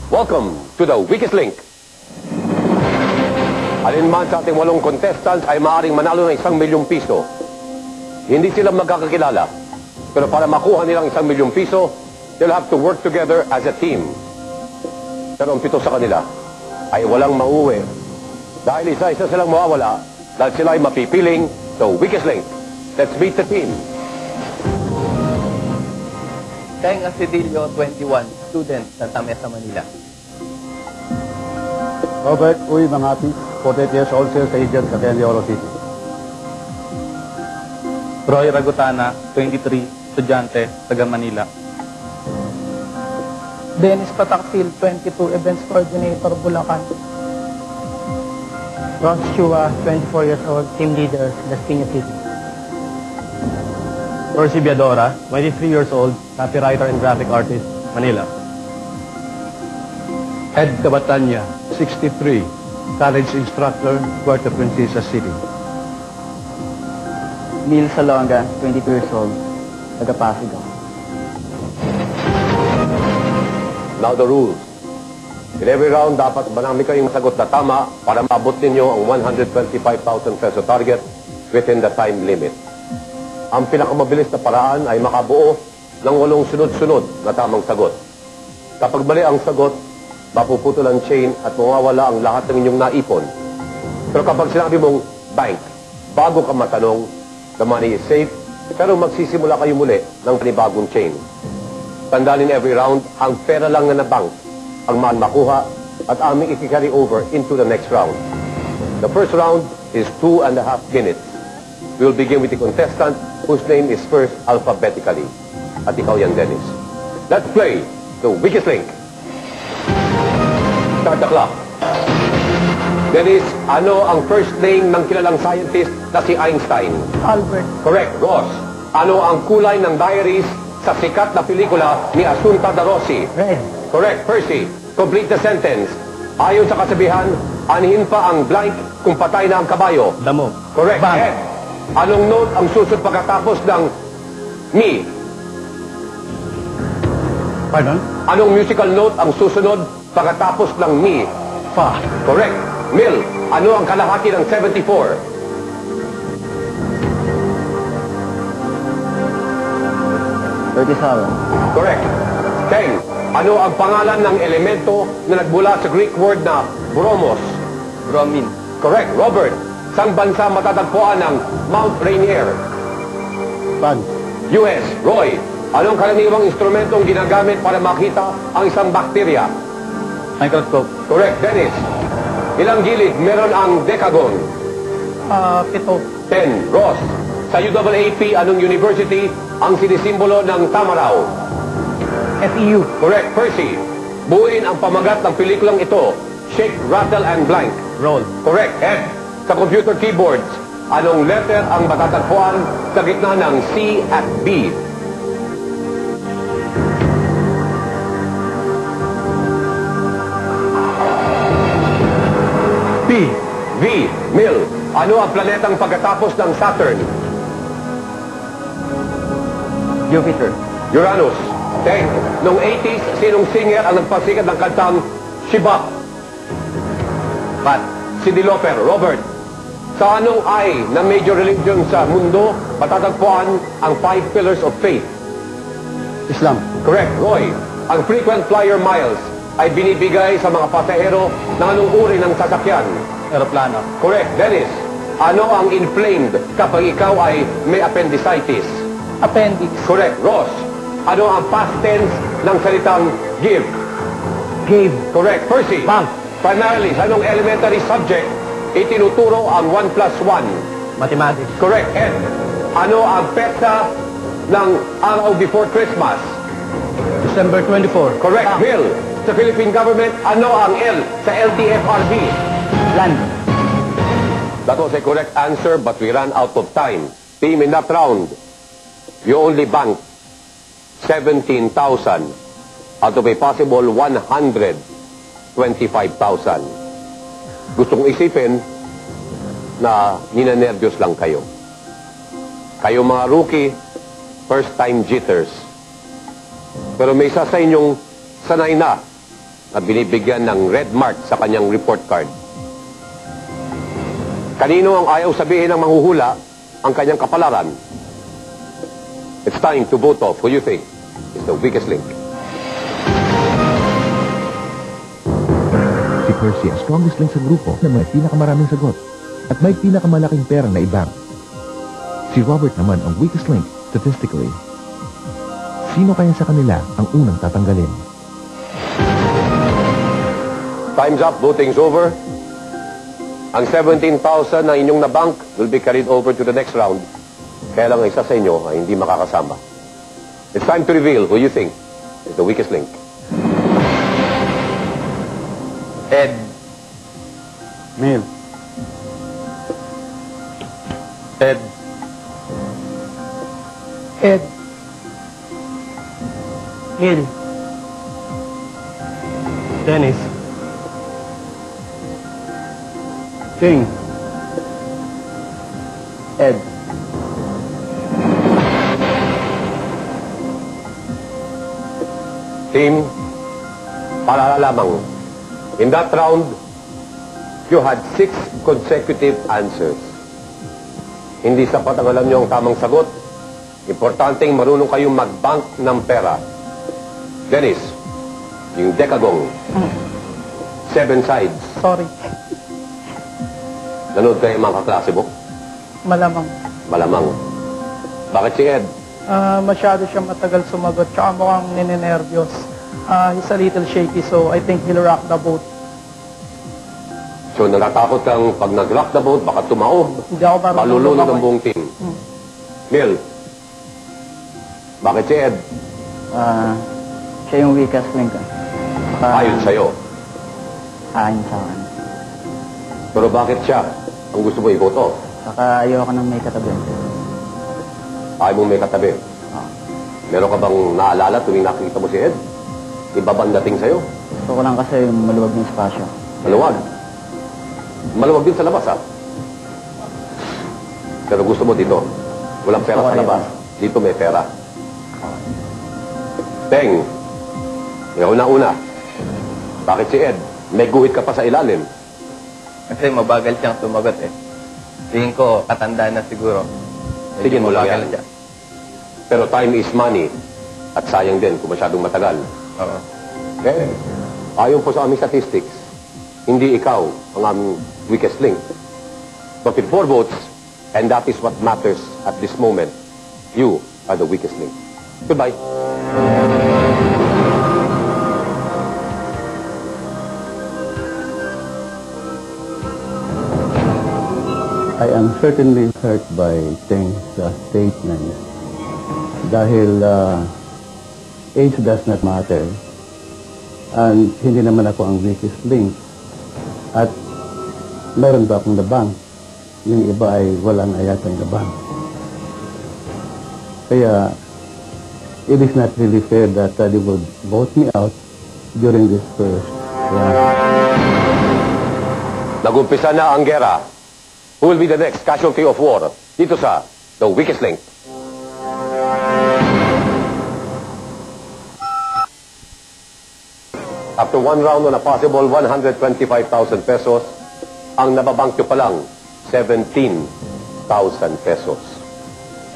Welcome to the Weakest Link. Alinman sa ating 8 contestants ay maaaring manalo ng 1 milyong piso. Hindi sila magkakakilala. Pero para makuha nilang 1 milyong piso, they'll have to work together as a team. Pero ang 7 sa kanila ay walang mauwi. Dahil isa-isa silang mawawala dahil sila ay mapipiling the Weakest Link. Let's meet the team. Teng Asidilio, 21, student, Santa Mesa, Manila. Robert Uy Mangati, 48 years old, sales agent sa Oro City. Roy Ragutana, 23, estudyante, taga Manila. Dennis Pataksil, 22, events coordinator, Bulacan. Ross Chua, 24 years old, team leader, Las Piñas City. Percy Biadora, 23 years old, copywriter and graphic artist, Manila. Ed Cabatanya, 63, college instructor, Puerto Princesa City. Neil Salonga, 22 years old, taga Pasigaw. Now the rules. In every round, dapat marami kayong masagot na tama para maabot ninyo ang 125,000 peso target within the time limit. Ang pinakamabilis na paraan ay makabuo ng 8 sunod-sunod na tamang sagot. Kapag mali ang sagot, mapuputol ang chain at mawawala ang lahat ng inyong naipon. Pero kapag sinabi mong bank, bago ka matanong, the money is safe, pero magsisimula kayo muli ng panibagong chain. Tandaan in every round, ang pera lang na bank ang maan makuha at aming i-carry over into the next round. The first round is 2.5 minutes. We will begin with the contestant whose name is first alphabetically. At ikaw yan, Dennis. Let's play the Weakest Link. Start the clock. Dennis, ano ang first name ng kilalang scientist na si Einstein? Albert. Correct. Ross, ano ang kulay ng diaries sa sikat na pelikula ni Asunta da Rossi? Red. Correct. Percy, complete the sentence. Ayon sa kasabihan, anihin pa ang blank kung patay na ang kabayo. Damo. Correct. Bang. Ed, anong note ang susunod pagkatapos ng mi? Pardon? Anong musical note ang susunod pagkatapos ng mi? Fa. Correct. Mil, ano ang kalahati ng 74? 37. Correct. Teng, ano ang pangalan ng elemento na nagmula sa Greek word na bromos? Bromin. Correct. Robert, saan bansa matatagpuan ng Mount Rainier? Pan. US. Roy, anong karaniwang instrumentong ginagamit para makita ang isang bakterya? Microscope. Correct. Dennis, ilang gilid meron ang decagon? 7. 10. Ross, sa UAAP, anong university ang sinisimbolo ng Tamaraw? FEU. Correct. Percy, buuin ang pamagat ng pelikulang ito. Shake, rattle, and blank. Roll. Correct. Ed, sa computer keyboards, anong letter ang matatagpuan sa gitna ng C at B? P. V. Mil, ano ang planetang pagkatapos ng Saturn? Jupiter. Uranus. Teng, noong 80s, sinong singer ang nagpasikat ng kantang Shibak? Pat. Cyndi Lauper. Robert, sa anong I na major religion sa mundo matatagpuan ang 5 pillars of faith? Islam. Correct. Roy, ang frequent flyer miles ay binibigay sa mga pasahero ng anong uri ng sasakyan? Aeroplano. Correct. Dennis, ano ang inflamed kapag ikaw ay may appendicitis? Appendix. Correct. Ross, ano ang past tense ng salitang give? Gave. Correct. Percy, Bang. primarily, sa anong elementary subject itinuturo ang 1 plus 1? Mathematics. Correct. Ed, ano ang petsa ng araw before Christmas? December 24. Correct. Bill, sa Philippine government, ano ang L sa LTFRB? Land. That was a correct answer, but we ran out of time. Team, in that round, you only banked 17,000 out of a possible 125,000. Gusto kong isipin na ninanervyos lang kayo. Kayo mga rookie, first-time jitters. Pero may isa sa inyong sanay na na binibigyan ng red mark sa kanyang report card. Kanino ang ayaw sabihin ng manghuhula ang kanyang kapalaran? It's time to vote off who you think is the weakest link. Si Percy ang strongest link sa grupo na may pinakamaraming sagot at may pinakamalaking pera na ibang. Si Robert naman ang weakest link statistically. Sino kaya sa kanila ang unang tatanggalin? Time's up, voting's over. Ang 17,000 na inyong nabank will be carried over to the next round. Kaya lang isa sa inyo ay hindi makakasama. It's time to reveal who you think is the weakest link. Ed. Mil. Ed. Ed. Mil. Dennis. Ting. Ed. Team, paalala lamang, in that round, you had 6 consecutive answers. Hindi sapat ang alam niyo ang tamang sagot. Importanteng marunong kayong mag-bank ng pera. Dennis, yung dekagong, 7 sides. Sorry. Nanood kayo mga kaklase mo? Malamang. Malamang. Bakit si Ed? Masyado siya matagal sumagot, tsaka mukhang ninenervyos. He's a little shaky, so I think he'll rock the boat. So natatakot kang pag nag-rock the boat, baka tumaob. Hindi ako marunong Palulunod ang lumangoy. buong team. Mil, bakit si Ed? Siya yung weakest link. Ayon sa'yo. Ayon sa akin. Pero bakit siya ang gusto mo iboto? Saka ayoko nang may katabi. Ayaw mong may katabi. Meron ka bang naalala tuwing nakikita mo si Ed? Iba bang dating sa'yo? Gusto ko lang kasi yung maluwag ng espasyo. Maluwag. Maluwag din sa labas, ha? Pero gusto mo dito. Walang pera Gusto ko sa labas. Dito may pera. Teng, ikaw na una. Bakit si Ed? May guhit ka pa sa ilalim. Kasi mabagal siyang sumagot eh. Tingin ko, katanda na siguro. Sige mo lang Mabagal yan. siya. Pero time is money. At sayang din kung masyadong matagal. Oo. Eh, ayon po sa aming statistics, hindi ikaw ang aming weakest link. But with 4 votes, and that is what matters at this moment, you are the weakest link. Goodbye. I am certainly hurt by Teng's statement dahil age does not matter and hindi naman ako ang weakest link at meron ba akong labang, yung iba ay walang ayatang labang. Kaya it is not really fair that they would vote me out during this first round. Nag-umpisa na ang gera. Who will be the next casualty of war? Dito sa The Weakest Link. After 1 round on a possible 125,000 pesos, ang nababank nyo pa lang 17,000 pesos.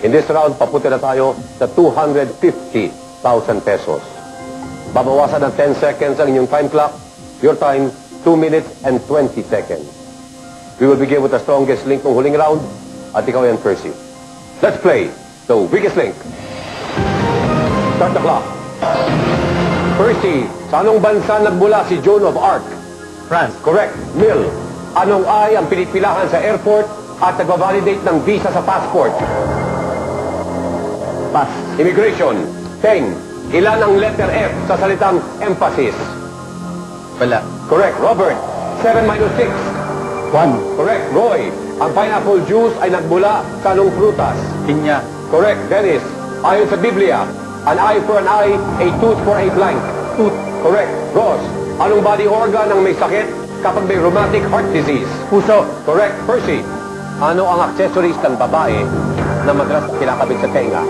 In this round, papunta na tayo sa 250,000 pesos. Babawasan ng 10 seconds ang inyong time clock. Your time, 2 minutes and 20 seconds. We will begin with the strongest link ng huling round. At ikaw yan, Percy. Let's play The Weakest Link. Start the clock. Percy, sa anong bansa nagmula si Joan of Arc? France. Correct. Mil, anong I ang pinipilahan sa airport at nagbabalidate ng visa sa passport? Pass. Immigration. Teng, ilan ang letter F sa salitang emphasis? Wala. Correct. Robert, 7 minus 6. 1. Correct. Roy, ang pineapple juice ay nagmula sa anong prutas? Pinya. Correct. Dennis, ayon sa Biblia, an eye for an eye, a tooth for a blank. Tooth. Correct. Ross, anong body organ ang may sakit kapag may rheumatic heart disease? Puso. Correct. Percy, ano ang accessories ng babae na madalas kinakabit sa tenga?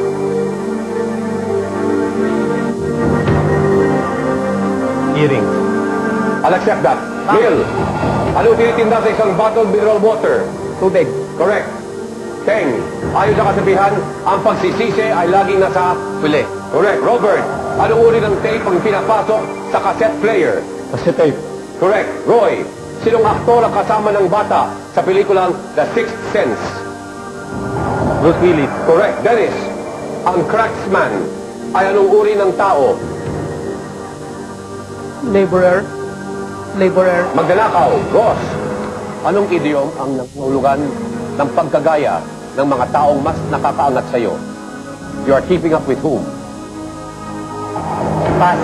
Earrings. I'll accept that. Neil, ano tinitinda sa isang bottled mineral water? Tubig. Correct. Teng, ayon sa kasabihan, ang pagsisisi ay laging nasa... Huli. Correct. Robert, ano uri ng tape ang pinapasok sa cassette player? Acetate. Correct. Roy, sinong aktor ang kasama ng bata sa pelikulang The Sixth Sense? Bruce Willis. Correct. Dennis, ang cracksman ay anong uri ng tao? Laborer. Laborer. Magnanakaw. Ross, anong idiom ang nangulugan ng pagkagaya ng mga taong mas nakakaangat sa iyo? You are keeping up with whom? Pass.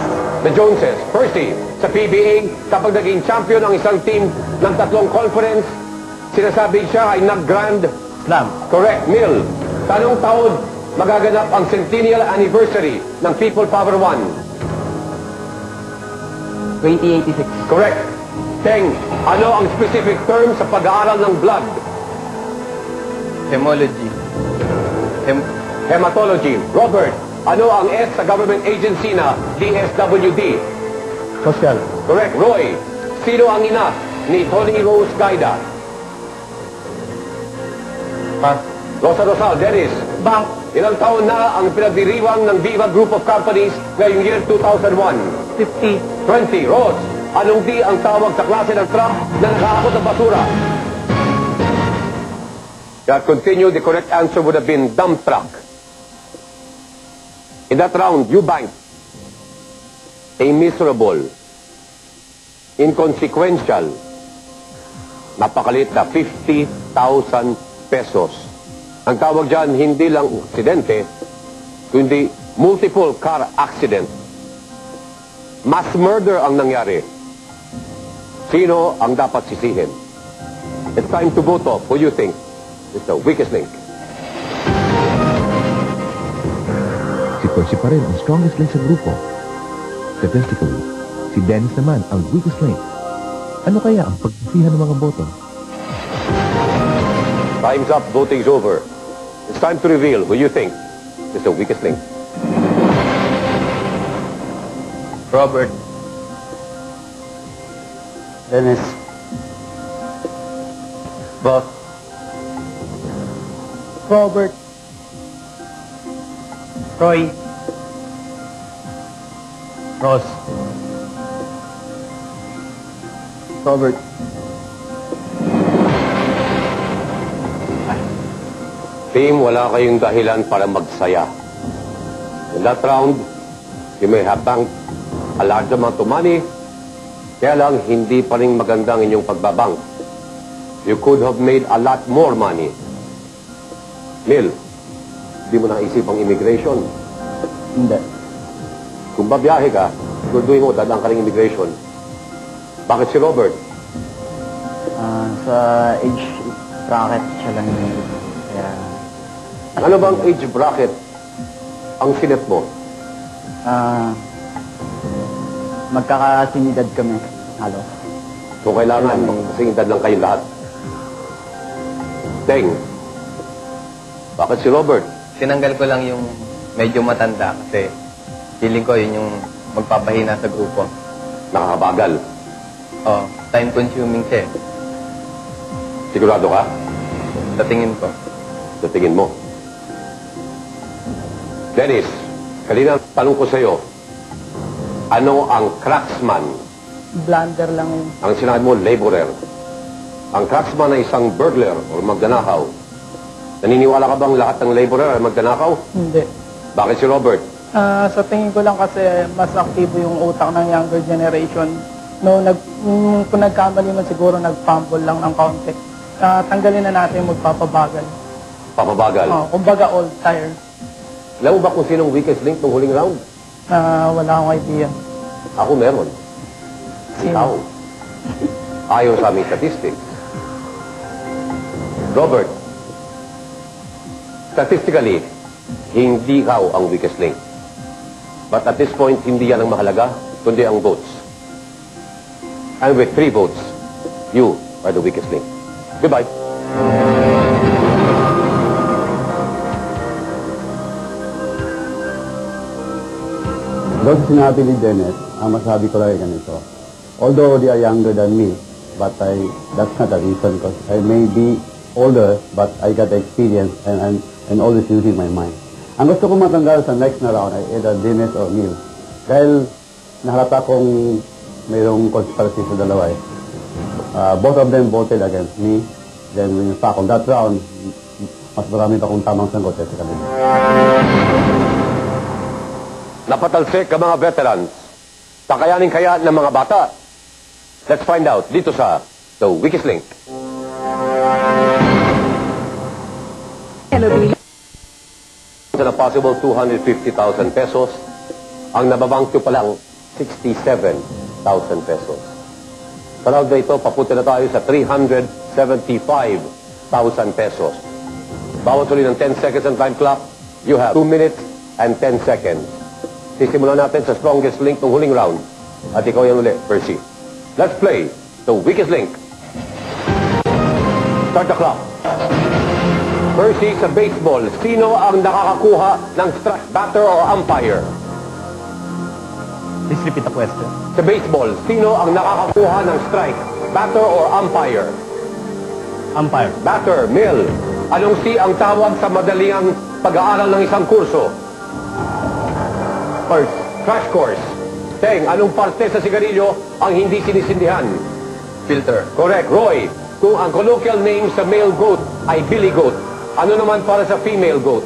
The Joneses. Percy, sa PBA, kapag naging champion ang isang team ng 3 conference, sinasabi siya ay nag-grand Slam. Correct. Neil, tanong taon magaganap ang centennial anniversary ng People Power 1? 2086. Correct. Teng, ano ang specific term sa pag-aaral ng blood? Hemology. Hematology. Robert, ano ang S sa government agency na DSWD? Social. Correct. Roy, sino ang ina ni Tony Rose Gaida? Pass. Rosa Rosal. Dennis, Bank. ilang taon na ang pinagdiriwang ng Viva Group of Companies ngayong year 2001? 50. 20. Ross, anong di ang tawag sa klase ng truck na nakaakot ng basura? That continue, the correct answer would have been dump truck. In that round, you banked a miserable, inconsequential, napakalit na 50,000 pesos. Ang tawag dyan, hindi lang aksidente, kundi multiple car accident. Mass murder ang nangyari. Sino ang dapat sisihin? It's time to vote off. Who you think is the weakest link? Si Percy pa rin ang strongest link sa grupo. Statistically, si Dennis naman ang weakest link. Ano kaya ang pagsisihan ng mga boto? Time's up. Voting's over. It's time to reveal who you think is the weakest link. Robert. Dennis. Boss. Robert. Roy. Ross. Robert. Team, wala kayong dahilan para magsaya. In that round, you may have banked a large amount of money, kaya lang hindi pa rin maganda ang inyong pagbabank. You could have made a lot more money. Neil, hindi mo naisip ang immigration. Hindi. Kung babiyahe ka, siguraduhin mo, dadaan ka rin immigration. Bakit si Robert? Sa age bracket siya lang yun. Kaya, Ano bang age bracket ang sinet mo? magkakasinidad kami. Halos. So kailangan, kasing edad lang kayong lahat. Teng, bakit si Robert? Tinanggal ko lang yung medyo matanda kasi feeling ko yun yung magpapahina sa grupo. Nakakabagal. Oh, time consuming siya eh, Sigurado ka? sa tingin ko. Sa tingin mo. Dennis, kanina tanong ko sa'yo, ano ang cracksman? Blunder lang yun. Ang sinabi mo, laborer. Ang cracksman ay isang burglar o magnanakaw. Naniniwala ka bang lahat ng laborer ay magnanakaw? Hindi. Bakit si Robert? Sa tingin ko lang kasi mas aktibo yung utak ng younger generation. Kung nagkamali man siguro nag-fumble lang ng kaunti. Tanggalin na natin yung magpapabagal. Papabagal. Kumbaga old tire. Alam mo ba kung sinong weakest link ng huling round? Wala akong idea. Ako meron. Sino? Ikaw. Ayaw sa aming statistics. Robert, statistically, hindi ikaw ang weakest link. But at this point, hindi yan ang mahalaga, kundi ang votes. And with 3 votes, you are the weakest link. Goodbye. Doon sinabi ni Dennis, ang masabi ko lang ay ganito. although they are younger than me, but that's not a reason because I may be older, but I got the experience and always using my mind. Ang gusto ko matanggal sa next na round ay either Dennis or Neil. Dahil nahalata kong mayroong conspiracy sa dalawa eh. Both of them voted against me. Then when in fact on that round, mas marami pa akong tamang sanggot sa kanila. Napatalsik ang mga veterans. Kakayanin kaya ng mga bata? Let's find out dito sa The Weakest Link. Hello, Billy. Sa possible 250,000 pesos, ang nababangkyo pa lang 67,000 pesos. Sa round na ito, papunta na tayo sa 375,000 pesos. Bawat uli ng 10 seconds ang time clock, you have 2 minutes and 10 seconds. Sisimulan natin sa strongest link ng huling round. At ikaw yan uli, Percy. Let's play The Weakest Link. Start the clock. Percy, sa baseball, sino ang nakakakuha ng strike, batter or umpire? Please repeat the question. Sa baseball, sino ang nakakakuha ng strike, batter or umpire? Umpire. Batter, Mill. Anong C ang tawag sa madaling pag-aaral ng isang kurso? First. Crash course. Teng, anong parte sa sigarilyo ang hindi sinisindihan? Filter. Correct. Roy, kung ang colloquial name sa male goat ay billy goat, ano naman para sa female goat?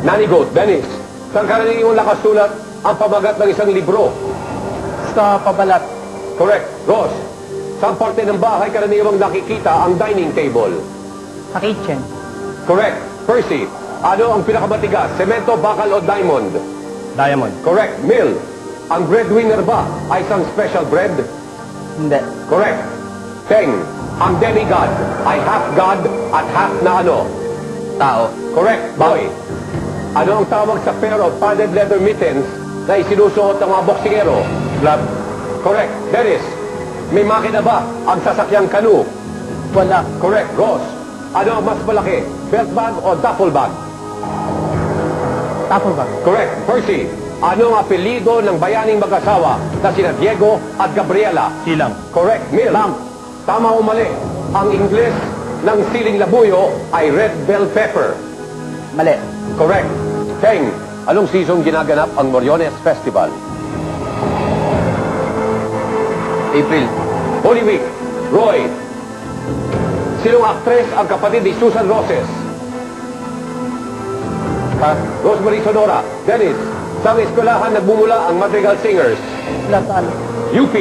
Nanny goat. Dennis, saan karaniwang nakasulat ang pamagat ng isang libro? Sa pabalat. Correct. Ross, saan parte ng bahay karaniwang nakikita ang dining table? Sa kitchen. Correct. Percy, ano ang pinakamatigas? Semento, bakal o diamond? Diamond. Correct. Mill, ang breadwinner ba ay isang special bread? Hindi. Correct. Teng, ang demigod ay half god at half na ano? Tao. Correct. Boy, ano ang tawag sa pair of padded leather mittens na isinusuot ng mga boksingero? Glove. Correct. Dennis, may makina ba ang sasakyang kanu? Wala. Correct. Ross, ano ang mas malaki? Belt bag o duffel bag? Tapos ba? Correct. Percy, ano ang apelido ng bayaning mag-asawa na sina Diego at Gabriela? Silang. Correct. Mill. Tama o mali? Ang Ingles ng siling labuyo ay red bell pepper. Mali. Correct. Teng, anong season ginaganap ang Moriones Festival? April. Holy Week. Roy, sinong actress ang kapatid ni Susan Roses? Rosemary Sonora. Dennis, saan eskwelahan nagbumula ang Madrigal Singers? Lasal. UP.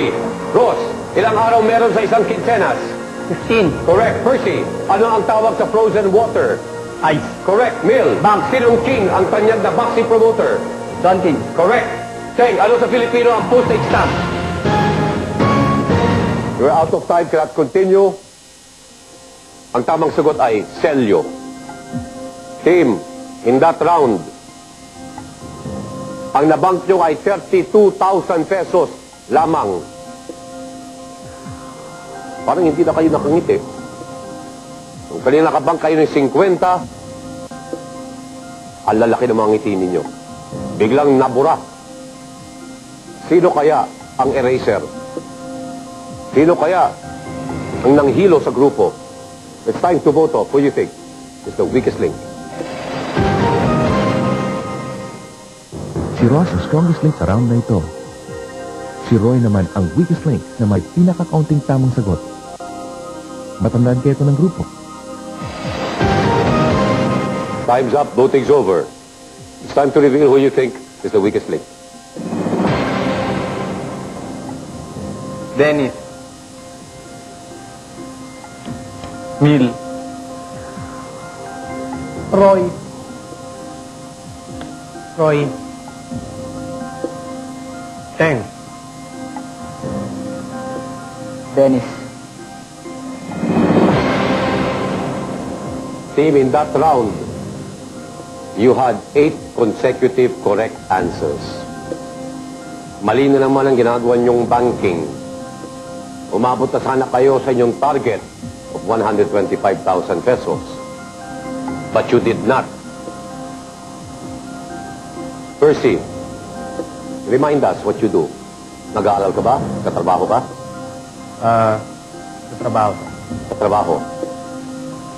Ross, ilang araw meron sa isang quincenas? 15. Correct. Percy, ano ang tawag sa frozen water? Ice. Correct. Mill, sinong king ang tanyag na boxing promoter? John King. Correct. Teng, ano sa Filipino ang postage stamp? You're out of time, cannot continue. Ang tamang sagot ay selyo. Team, in that round, ang nabank nyo ay 32,000 pesos lamang. Parang hindi na kayo nakangiti. Kung kanina nakabank kayo ng 50, ang lalaki ng mga ngiti ninyo. Biglang nabura. Sino kaya ang eraser? Sino kaya ang nanghilo sa grupo? It's time to vote off. Who do you think is the weakest link? Si Ross ang strongest link sa round na ito. Si Roy naman ang weakest link na may pinaka-counting tamang sagot. Matandaan kaya ito ng grupo. Time's up. Voting's over. It's time to reveal who you think is the weakest link. Dennis. Mill. Roy. Roy. Teng. Dennis. Team, in that round, you had 8 consecutive correct answers. Mali na naman ang ginagawa niyong banking. Umabot na sana kayo sa inyong target of 125,000 pesos. But you did not. Percy, remind us what you do. Nag-aaral ka ba? Katrabaho ka? Sa trabaho. Katrabaho.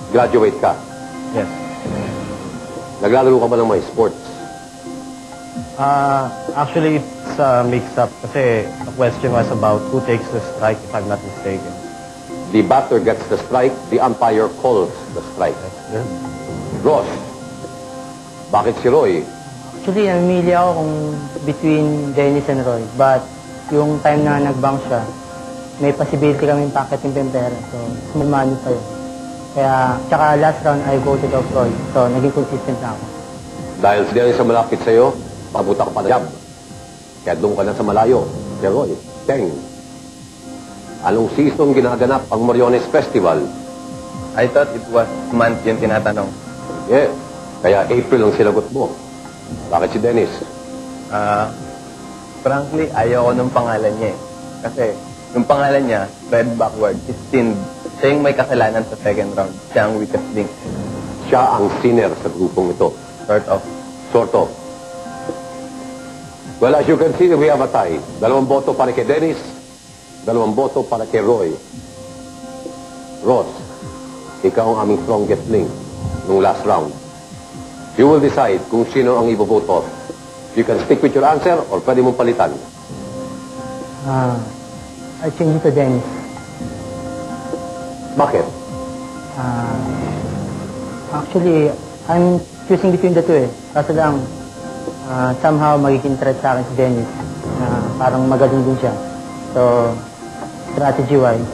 Graduate ka? Yes. Naglalaro ka ba ng mga sports? Actually, it's a mix-up kasi the question was about who takes the strike, if I'm not mistaken. The batter gets the strike, the umpire calls the strike. Ross, bakit si Roy? Actually, namimili ako kung between Dennis and Roy. But yung time na nag-bank siya, may possibility kami packeting pa yung pera. So, small money pa yun. Kaya, tsaka last round, I voted off Roy. So, naging consistent na ako. Dahil dahil sa malapit sa'yo, pabuta ka pa na job. Kaya doon ka na sa malayo. Si Roy, Teng. Anong season ginaganap ang Moriones Festival? I thought it was month yung tinatanong. Yeah, kaya April ang sinagot mo. Bakit si Dennis? Frankly, ayoko nung pangalan niya eh. Kasi, yung pangalan niya, read backward, is Sind. Siya yung may kasalanan sa second round. Siya ang weakest link. Siya ang sinner sa grupong ito. Sort of. Sort of. Well, as you can see, we have a tie. 2 boto para kay Dennis, 2 boto para kay Roy. Ross, ikaw ang aming strongest link nung last round. You will decide kung sino ang iboboto. You can stick with your answer or pwede mong palitan. I change it to Dennis. Bakit? Actually, I'm choosing between the two eh. Kaso lang, somehow magiging threat sa akin si Dennis. Parang magaling din siya. So, strategy-wise.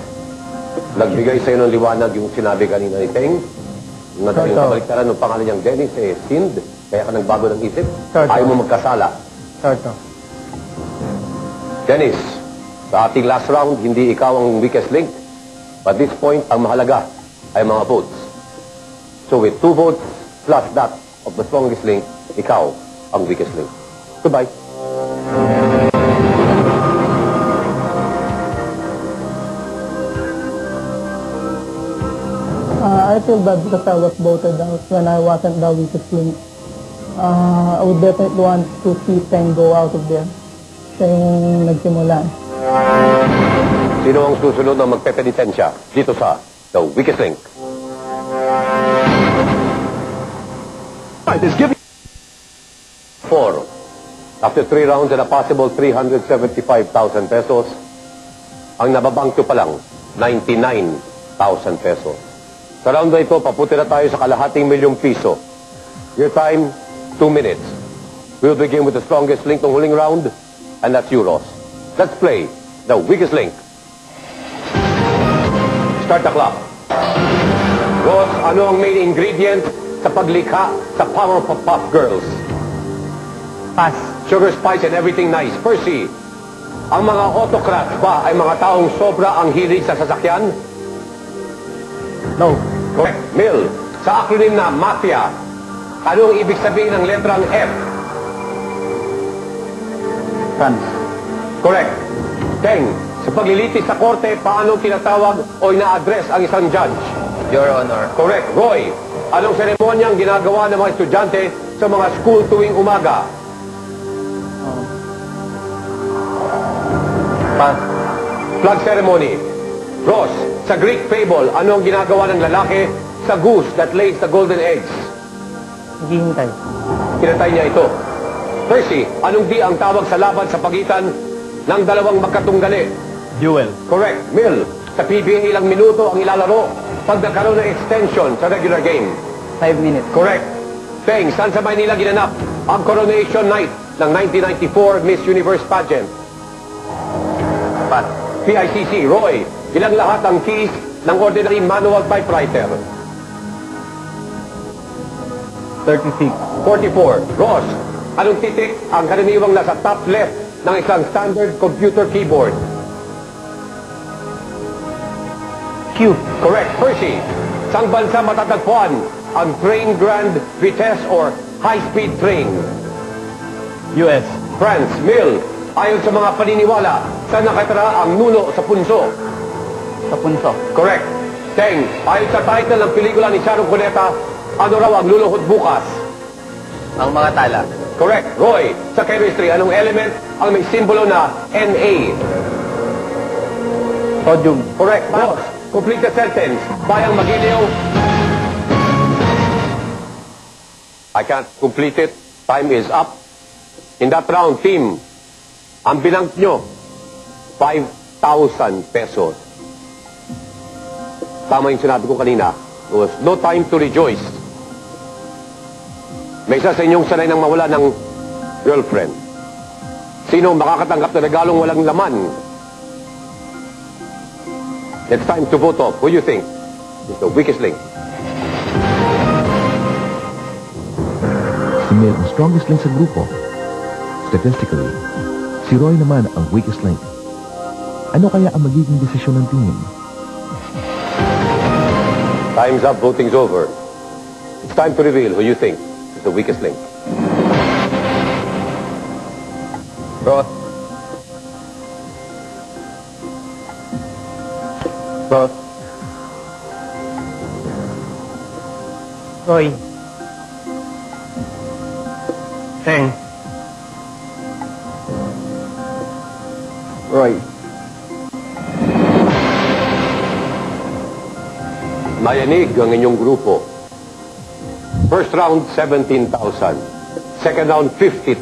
Nagbigay sa'yo ng liwanag yung sinabi kanina ni Teng. Naging kabaliktaran ng pangalan niyang Dennis, Sind. Kaya ka nagbago ng isip. Ayaw mo magkasala. Sort of. Dennis, sa ating last round, hindi ikaw ang weakest link. But this point, ang mahalaga ay mga votes. So with 2 votes plus that of the strongest link, ikaw ang weakest link. Goodbye. I feel bad because I was voted out when I wasn't the weakest link. I would definitely want to see Teng go out of there. Siya yung nagsimula. Sino ang susunod na magpepenitensya dito sa The Weakest Link? Is giving 4. After 3 rounds and a possible 375,000 pesos, ang nababangko pa lang, 99,000 pesos. Sa round na ito, paputi na tayo sa kalahating milyong piso. Your time, 2 minutes. We'll begin with the strongest link ng huling round, and that's you, Ross. Let's play The Weakest Link. Start the clock. Ross, ano ang main ingredient sa paglikha sa Powerpuff Puff Girls? Pass. Sugar, spice, and everything nice. Percy, ang mga autocrats ba ay mga taong sobra ang hilig sa sasakyan? No. Correct. Mill, sa acronym na Mafia, ano ang ibig sabihin ng letrang F? France. Correct. Teng, sa paglilitis sa korte, paano tinatawag o ina-address ang isang judge? Your Honor. Correct. Roy, anong seremonyang ginagawa ng mga estudyante sa mga school tuwing umaga? Pass. Flag ceremony. Ross, sa Greek fable, ano ang ginagawa ng lalaki sa goose that lays the golden eggs? Hihintay. Kinatay niya ito. Percy, anong di ang tawag sa laban sa pagitan ng dalawang magkatunggali? Duel. Correct. Mill, sa PBA ilang minuto ang ilalaro pag nagkaroon ng extension sa regular game? 5 minutes. Correct. Teng, saan sa Maynila ginanap ang coronation night ng 1994 Miss Universe pageant? Pass. PICC. Roy, ilang lahat ang keys ng ordinary manual typewriter? 36. 44. Ross, anong titik ang karaniwang nasa top left ng isang standard computer keyboard? Q. Correct. Percy, saang bansa matatagpuan ang train grand vitesse or high-speed train? US. France. Mill, ayon sa mga paniniwala, saan nakatira ang nuno sa punso? Sa punso. Correct. Teng, ayon sa title ng pelikula ni Sharon Cuneta, ano raw ang luluhod bukas? Ang mga tala. Correct. Roy, sa chemistry, anong element ang may simbolo na Na? Sodium. Correct. Ross, complete the sentence. Bayang Magiliw. I can't complete it. Time is up. In that round, team, ang bilang nyo, 5,000 pesos. Tama yung sinabi ko kanina. There was no time to rejoice. May isa sa inyong sanay nang mawala ng girlfriend. Sino makakatanggap na regalong walang laman? It's time to vote off. Who do you think is the weakest link? Si Mel ang strongest link sa grupo. Statistically, si Roy naman ang weakest link. Ano kaya ang magiging desisyon ng team? Time's up. Voting's over. It's time to reveal who you think is the weakest link. Ross. Ross. Roy. Teng. Roy. Mayanig ang inyong grupo. First round, 17,000. Second round, 50,000.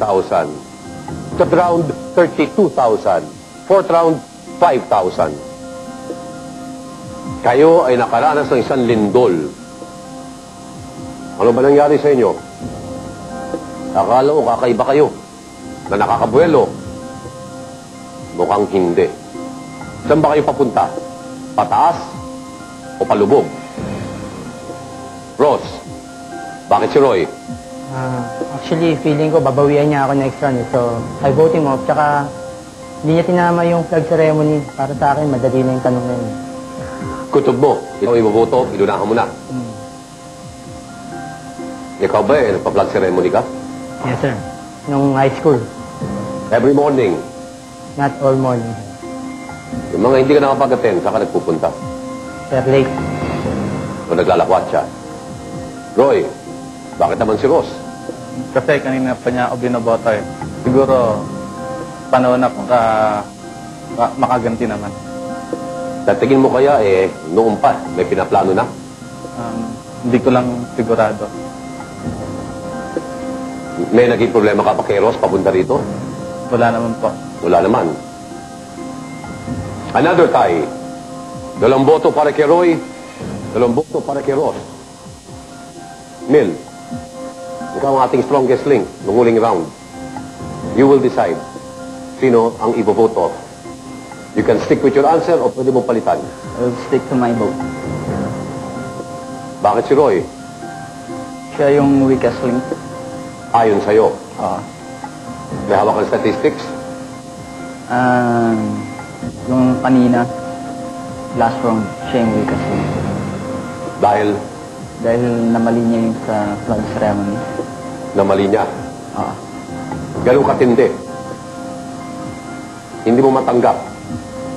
Third round, 32,000. Fourth round, 5,000. Kayo ay nakaranas ng isang lindol. Ano ba nangyari sa inyo? Akala ko kakaiba kayo na nakakabuelo. Mukhang hindi. Saan ba kayo papunta? Pataas o palubog? Ross, bakit si Roy? Actually, feeling ko babawian niya ako next round. So, I vote him off. Tsaka, hindi niya tinama yung flag ceremony. Para sa akin, madali na yung tanong na yun. Kutob mo, ikaw iboboto, ilunahan mo na. Ikaw ba nagpa-flag ceremony ka? Yes, sir. Nung high school. Every morning. Not all morning. Yung mga hindi ka nakapag-attend, saan ka nagpupunta? Sir, late. O naglalakwat siya? Roy, bakit naman si Ross? Kasi kanina pa niya ako binoboto eh. Siguro, panahon na makaganti naman. Sa tingin mo kaya noon pa, may pinaplano na? Hindi ko lang sigurado. May naging problema ka pa kay Ross papunta rito? Wala naman po. Wala naman. Another tie. 2 boto para kay Roy, 2 boto para kay Ross. Mil, ikaw ang ating strongest link ng huling round. You will decide sino ang ibo-vote off. You can stick with your answer o pwede mong palitan. I'll stick to my vote. Bakit si Roy? Siya yung weakest link. Ayon sa'yo. Oo. May hawak ang statistics? Yung kanina, last round, siya yung weakest link. Dahil namali niya yung sa flag ceremony. Namali niya. Oo. Ganun katindi. Hindi mo matanggap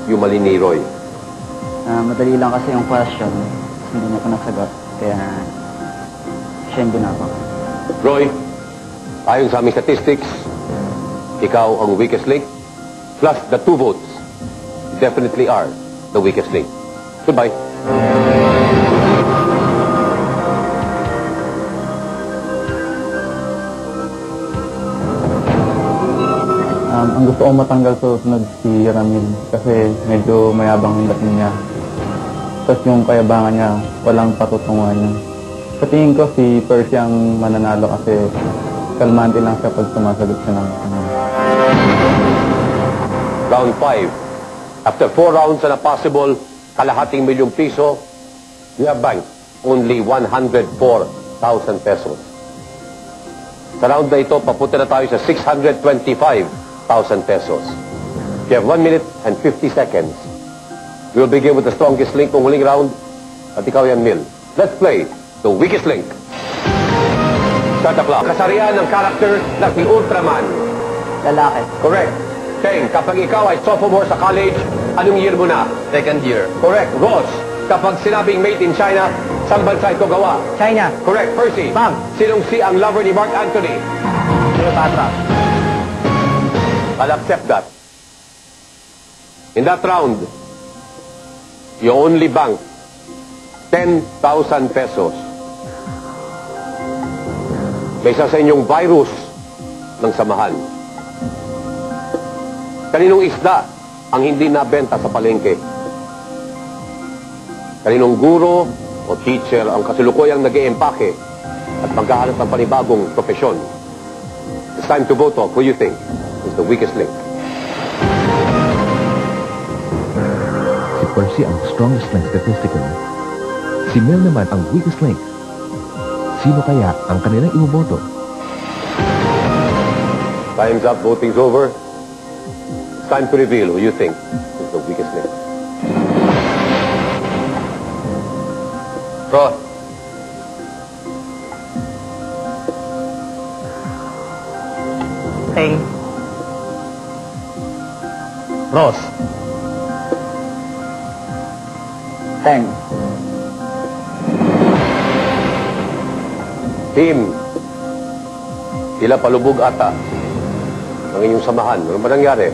yung mali ni Roy. Madali lang kasi yung question. Hindi niya ko nasagot. Kaya siya yung binaba. Roy, ayon sa aming statistics, ikaw ang weakest link, plus the 2 votes definitely are the weakest link. Goodbye. Ang gusto kong matanggal sa susunod si Ramil kasi medyo mayabang yung dating niya. Tapos yung kayabangan niya, walang patutunguhan niya. Sa tingin ko si Percy ang mananalo kasi kalmante lang siya pag sumasagot siya ng tanong. Round 5. After 4 rounds and a possible kalahating milyong piso, we have banked only 104,000 pesos. Sa round na ito, papunta na tayo sa 625,000 pesos. You have 1 minute and 50 seconds. We will begin with the strongest link ng huling round at ikaw yan, Mil. Let's play the weakest link. Start the clock. Kasarian ng character na si Ultraman. Lalaki. Correct. Teng, kapag ikaw ay sophomore sa college, anong year mo na? Second year. Correct. Ross, kapag sinabing made in China, saan bansa ito gawa? China. Correct. Percy, Bang. sinong si ang lover ni Mark Anthony? Cleopatra. I'll accept that. In that round, you only bank 10,000 pesos. May isa sa inyong virus ng samahan. Kaninong isda ang hindi nabenta sa palengke? Kaninong guro o teacher ang kasulukuyang nag-iempake at maghahanap ng panibagong profesyon? It's time to vote off. Who you think is the weakest link? Si Percy ang strongest link statistically. Si Mel naman ang weakest link. Sino kaya ang kanilang iboboto? Time's up. Voting's over. It's time to reveal who you think is the weakest link. Ross. Teng. Ross. Teng. Team, tila palubog ata ang inyong samahan. Ano ba nangyari?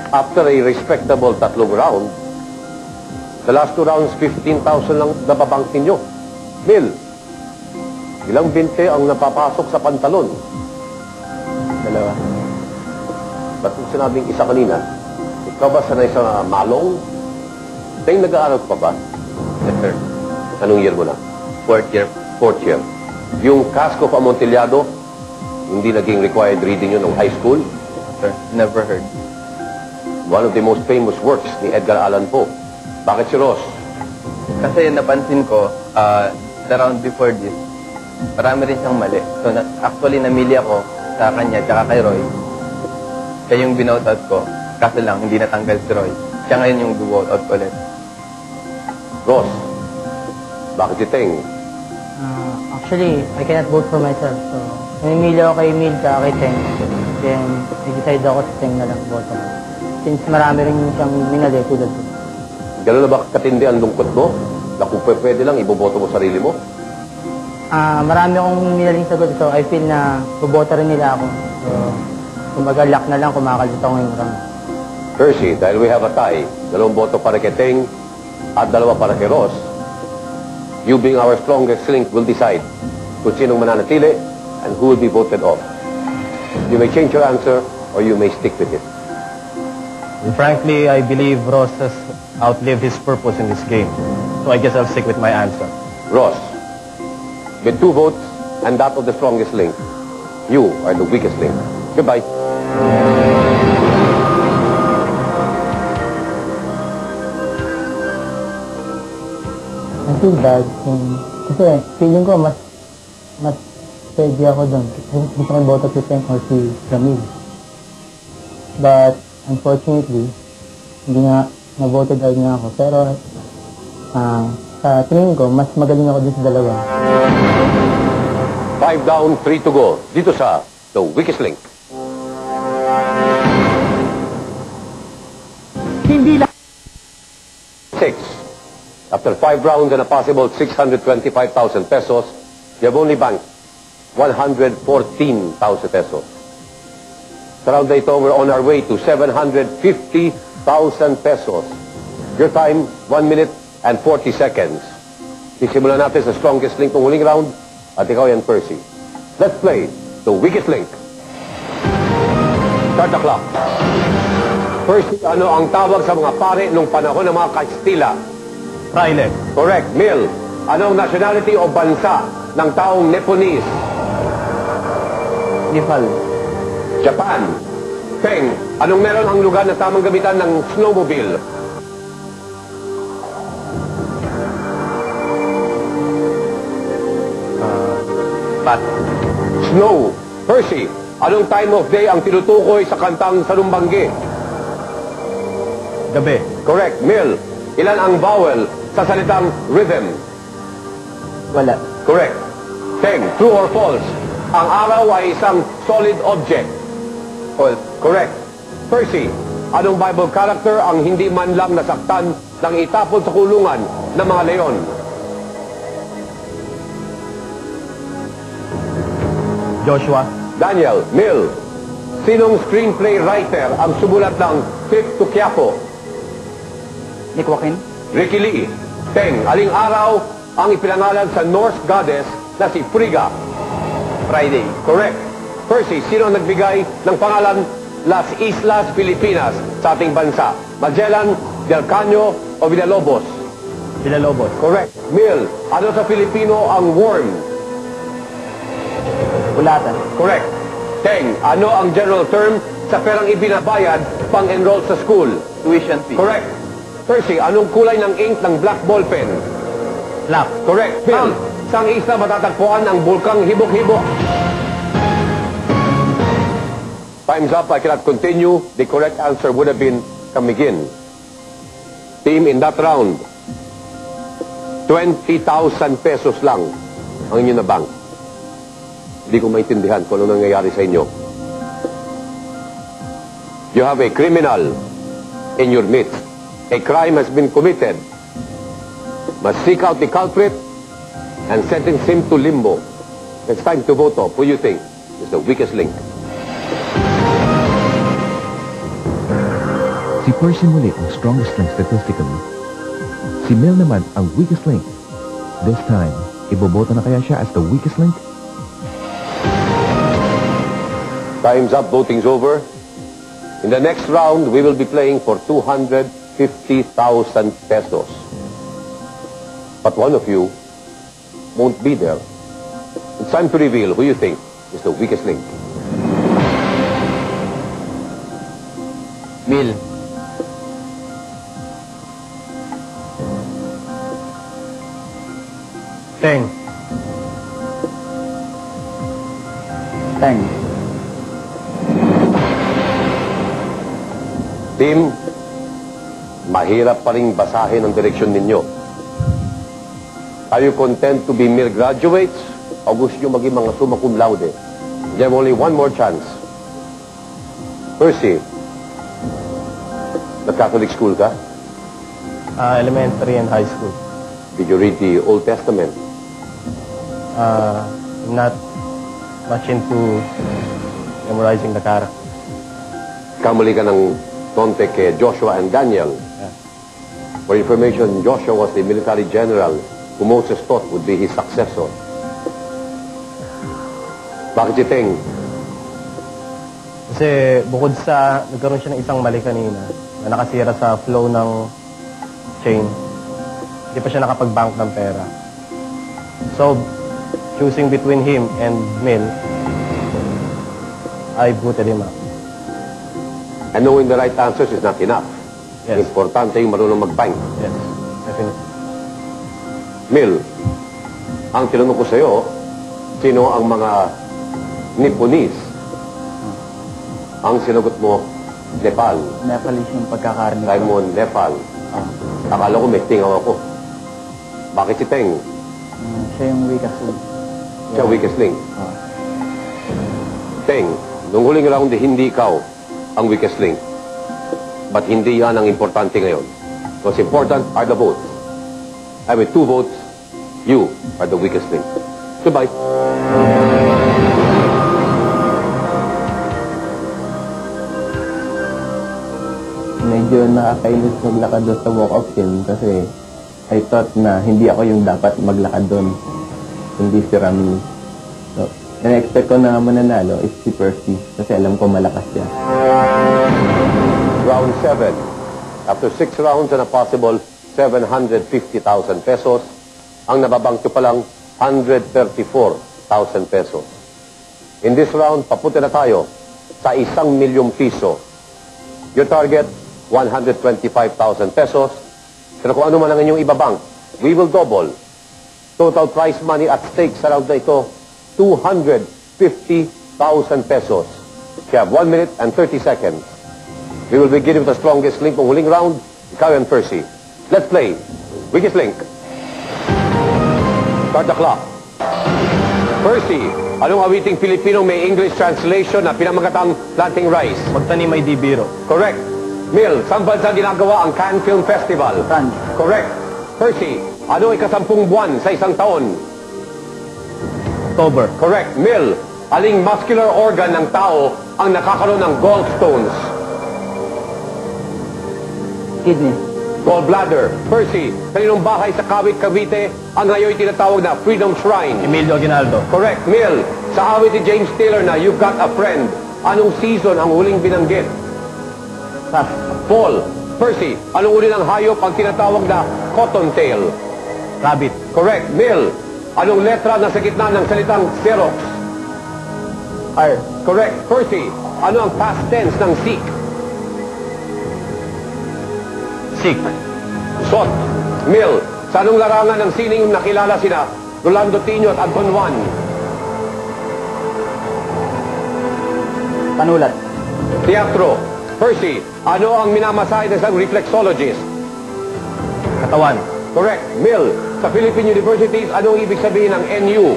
After a respectable 3 round, the last 2 rounds, 15,000 lang nababank ninyo. Mil, ilang 20 ang napapasok sa pantalon? 2. Ba't kung sinabing isa kanina, ikaw ba sanay sa malong? Teng, nag-aaral pa ba? Yes, sir. Anong year mo na? 4th year. 4th year. Yung Casco Amontillado, hindi naging required reading yun ng high school. Sir, never heard. One of the most famous works ni Edgar Allan Poe. Bakit si Ross? Kasi napansin ko, the round before this, marami rin siyang mali. So, actually, namili ako sa kanya tsaka kay Roy. Siya yung binout out ko. Kaso lang, hindi natanggal si Roy. Siya ngayon yung do-vote out ko ulit. Ross, bakit si Teng? Actually, I cannot vote for myself. So, namimili ako kay Mil at kay Teng. Then, nag-decide ako sa Teng na lang vote ako. Since marami rin siyang minali tulad ko. Gano'n na ba katindi ang lungkot mo? Na kung pwede lang, iboboto mo sarili mo? Marami akong minaling sagot. So, I feel na boboto rin nila ako. So, kumbaga luck na lang kumakalit ako ngayong round. Percy, dahil we have a tie, 2 boto para kay Teng at 2 para kay Ross, you being our strongest link will decide kung sinong mananatili and who will be voted off. You may change your answer or you may stick with it. Frankly, I believe Ross has outlived his purpose in this game. So I guess I'll stick with my answer. Ross, with 2 votes and that of the strongest link, you are the weakest link. Goodbye. I feel bad. Kasi feeling ko mas pwede ako doon. Kasi gusto ko boto si Teng or si Ramil. But unfortunately, hindi nga na-voted out niya ako. Pero sa tingin ko, mas magaling ako dun sa dalawa. 5 down, 3 to go. Dito sa The Weakest Link. Hindi lang 6. After 5 rounds and a possible 625,000 pesos, you have only banked 114,000 pesos. Sa round na ito, we're on our way to 750,000 pesos. Your time, 1 minute and 40 seconds. Sisimulan natin sa strongest link ng huling round, at ikaw yan, Percy. Let's play The Weakest Link. Start the clock. Percy, ano ang tawag sa mga pare nung panahon ng mga Kastila? Fraile. Correct. Mil, anong nationality o bansa ng taong Nepalese? Nepal. Japan. Teng, anong meron ang lugar na tamang gamitan ng snowmobile? Pat. Snow. Percy, anong time of day ang tinutukoy sa kantang Salumbangge? Gabi. Correct. Mil, ilan ang vowel sa salitang rhythm? Wala. Correct. Teng, true or false? Ang araw ay isang solid object. False. Correct. Percy, anong Bible character ang hindi man lang nasaktan nang itapon sa kulungan ng mga leon? Joshua. Daniel, Mil, sinong screenplay writer ang sumulat ng Trip to Quiapo? Nick Joaquin? Ricky Lee. Teng, aling araw ang ipinangalan sa Norse goddess na si Frigga? Friday. Correct. Percy, sino ang nagbigay ng pangalan Las Islas Filipinas sa ating bansa? Magellan, Del Caño o Villalobos? Villalobos. Correct. Mil, ano sa Filipino ang worm? Bulatan. Correct. Teng, ano ang general term sa perang ibinabayad pang-enroll sa school? Tuition fee. Correct. Percy, anong kulay ng ink ng black ball pen? Black. Correct. Phil, saan isla matatagpuan ang bulkang Hibok-Hibok? Time's up. I cannot continue. The correct answer would have been Camiguin. Team, in that round, 20,000 pesos lang ang inyo na bank. Hindi ko maintindihan kung ano nangyayari sa inyo. You have a criminal in your midst. A crime has been committed. Must seek out the culprit and sentence him to limbo. It's time to vote off. Who you think is the weakest link? Si Percy muli ang strongest link statistically. Si Mel naman ang weakest link. This time, iboboto na kaya siya as the weakest link? Time's up. Voting's over. In the next round, we will be playing for 250,000 pesos. But one of you won't be there. It's time to reveal who you think is the weakest link. Mil. Teng. Teng. Team, mahirap pa rin basahin ang direksyon ninyo. Are you content to be mere graduates o gusto nyo maging mga summa cum laude? You have only one more chance. Percy, nag-Catholic school ka? Elementary and high school. Did you read the Old Testament? Not much into memorizing the character. Kamali ka ng konti kay Joshua and Daniel. Yeah. For information, Joshua was the military general who Moses thought would be his successor. Bakit si Teng? Kasi bukod sa nagkaroon siya ng isang mali kanina na nakasira sa flow ng chain, hindi pa siya nakapag-bank ng pera. So, choosing between him and Mil, I voted him up. And knowing the right answers is not enough. Yes. Importante yung marunong mag-bank. Yes, definitely. Mil, ang tinanong ko sa'yo, sino ang mga Nipponese? Ang sinagot mo, Nepal. Nepalese yung pagkakarinig ko. Simon, Nepal. Akala ko may tingaw ako. Bakit si Teng? Siya yung weakest link. Siya weakest link. Teng, nung huling round, hindi ikaw ang weakest link. But hindi yan ang importante ngayon. What's important are the votes. And with 2 votes, you are the weakest link. Goodbye. Medyo nakakainis maglakad doon sa walk-off film kasi I thought na hindi ako yung dapat maglakad doon, kundi si Rami. So, in-expect ko na mananalo is si Percy kasi alam ko malakas siya. Round 7. After 6 rounds and a possible 750,000 pesos, ang nababangko pa lang 134,000 pesos. In this round, papunta na tayo sa 1,000,000 piso. Your target, 125,000 pesos. Pero kung ano man ang inyong ibabank, we will double. Total prize money at stake sa round na ito, 250,000 pesos. You have 1 minute and 30 seconds. We will begin with the strongest link ng huling round, ikaw and Percy. Let's play. Weakest link. Start the clock. Percy, anong awiting Filipino may English translation na pinamagatang planting rice? Magtanim ay di biro. Correct. Mil, saan bansa ginagawa ang Cannes Film Festival? France. Correct. Percy, ano ay 10 buwan sa isang taon? October. Correct. Mil, Aling muscular organ ng tao ang nakakaroon ng gallstones? Kidney. Gallbladder. Percy, kaninong bahay sa Kawit, Cavite ang ngayon tinatawag na Freedom Shrine? Emilio Aguinaldo. Correct. Mil, sa awit ni James Taylor na You've Got a Friend, anong season ang huling binanggit? Pass. Fall. Percy, anong uri ng hayop ang tinatawag na cottontail? Rabbit. Correct. Mil, anong letra nasa gitna ng salitang Xerox? R. Correct. Percy, ano ang past tense ng seek? Sick. Sot. Mil, sa anong larangan ng sining nakilala sina Rolando Tino at Anton Juan? Panulat. Teatro. Percy, ano ang minamasahe ng isang reflexologist? Katawan. Correct. Mil, sa Philippine Universities, anong ibig sabihin ng NU?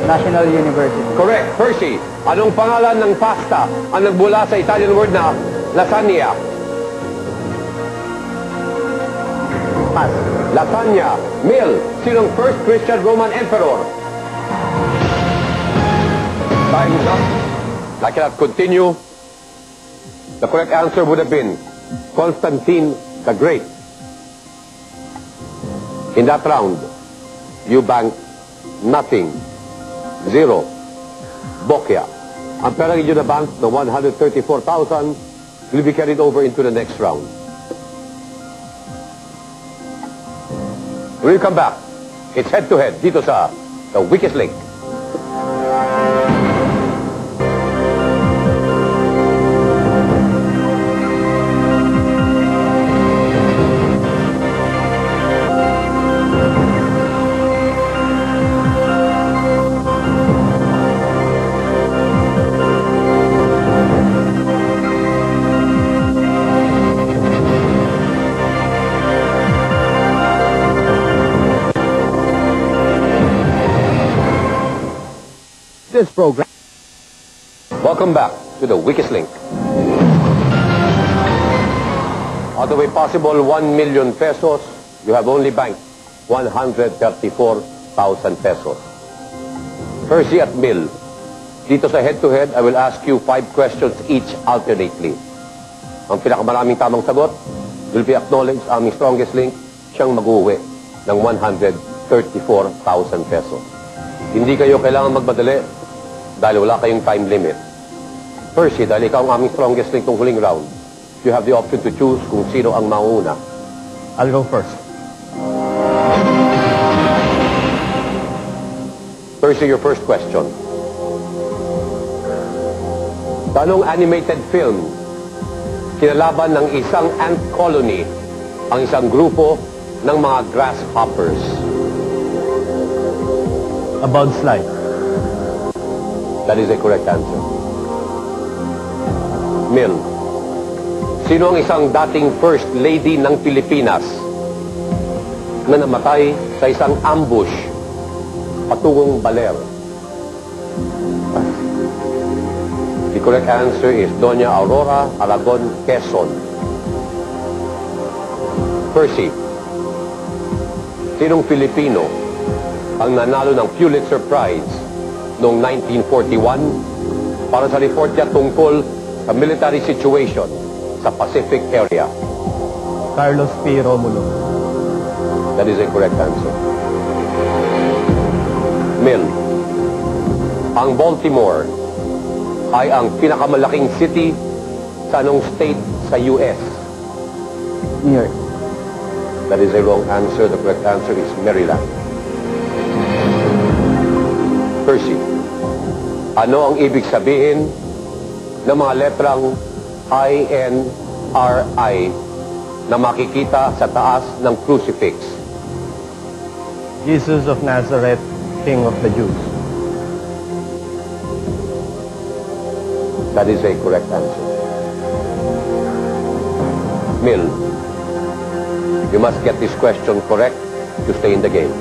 National University. Correct. Percy, anong pangalan ng pasta ang nagbula sa Italian word na lasagna? Pass. Lasagna. Mil, sinong first Christian Roman emperor? Time's up. I cannot continue. The correct answer would have been Constantine the Great. In that round, you banked nothing. Zero. Bokya. Ang perang inyo na bank na 134,000 will be carried over into the next round. We'll come back. It's head-to-head dito sa The Weakest Link. This program. Welcome back to The Weakest Link. Out of a possible 1 million pesos, you have only banked 134,000 pesos. Percy at Mil, dito sa head-to-head, I will ask you 5 questions each alternately. Ang pinakamaraming tamang sagot will be acknowledged aming strongest link, siyang mag-uwi ng 134,000 pesos. Hindi kayo kailangan magmadali dahil wala kayong time limit. Percy, dahil ikaw ang aming strongest link ng huling round, you have the option to choose kung sino ang mauna. I'll go first. Percy, your first question. Tanong animated film, kinalaban ng isang ant colony ang isang grupo ng mga grasshoppers? A Bug's Life. That is a correct answer. Mil, sino ang isang dating First Lady ng Pilipinas na namatay sa isang ambush patungong Baler? The correct answer is Doña Aurora Aragon Quezon. Percy, sinong Filipino ang nanalo ng Pulitzer Prize noong 1941 para sa report niya tungkol sa military situation sa Pacific area? Carlos P. Romulo. That is a correct answer. Mil, ang Baltimore ay ang pinakamalaking city sa anong state sa US? New York. That is a wrong answer. The correct answer is Maryland. Percy, ano ang ibig sabihin ng mga letrang INRI na makikita sa taas ng crucifix? Jesus of Nazareth, King of the Jews. That is a correct answer. Mil, you must get this question correct to stay in the game.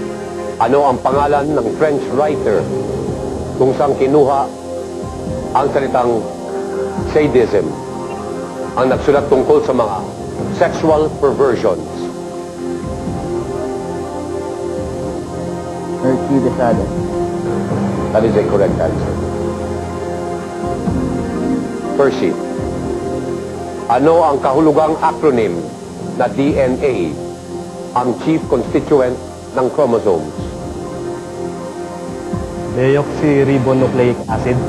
Ano ang pangalan ng French writer kung saan kinuha ang salitang sadism, ang nagsulat tungkol sa mga sexual perversions? Hercule de Sade. That is a correct answer. Percy, ano ang kahulugang acronym na DNA, ang chief constituent ng chromosomes? Deoxyribonucleic acid.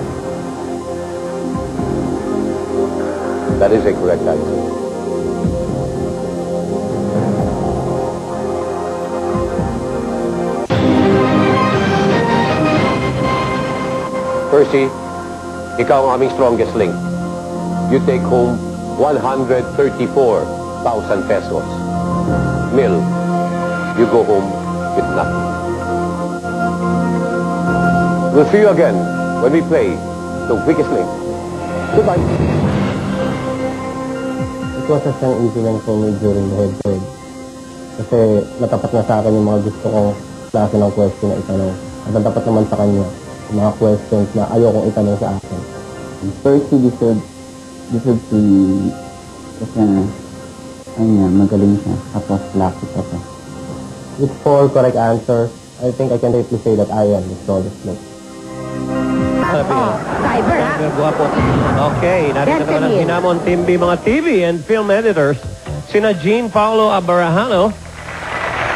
That is a correct answer. Percy, ikaw ang aming strongest link. You take home 134,000 pesos. Mil, you go home with nothing. We'll see you again when we play The Weakest Link. Goodbye. It was a strong influence for me during the head-to-head. Kasi natapat na sa akin yung mga gusto kong klase ng question na itanong. At natapat naman sa kanya yung mga questions na ayokong itanong sa akin. Percy deserve to kasi magaling siya. Tapos lucky pa siya. With 4 correct answers, I think I can safely say that I am the strongest link. Cyber, ha? Guwapo. Okay, narito naman ang hinamon Team B, mga TV and film editors. Sina Jean Paulo Abarajano